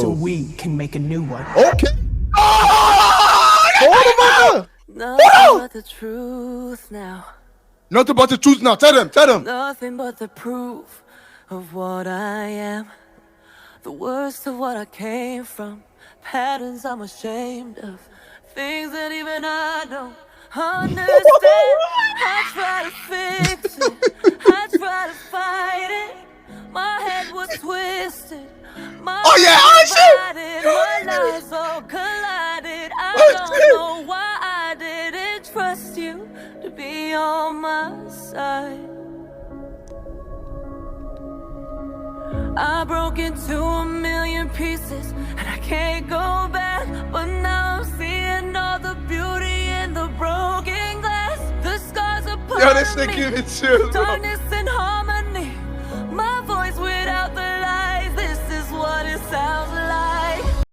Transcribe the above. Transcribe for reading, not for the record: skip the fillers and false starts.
so we can make a new one. Okay. Oh! Nothing but the truth now. Nothing but the truth now. Tell them. Nothing but the proof of what I am. The worst of what I came from. Patterns I'm ashamed of. Things that even I don't understand. I try to fix it. I try to fight it. My head was twisted. My shit! my lives all collided. I don't know why I didn't trust you to be on my side. I broke into a million pieces and I can't go back. But now I'm seeing all the beauty in the broken glass. The scars upon Yo, this nigga me. give it chill, bro. Darkness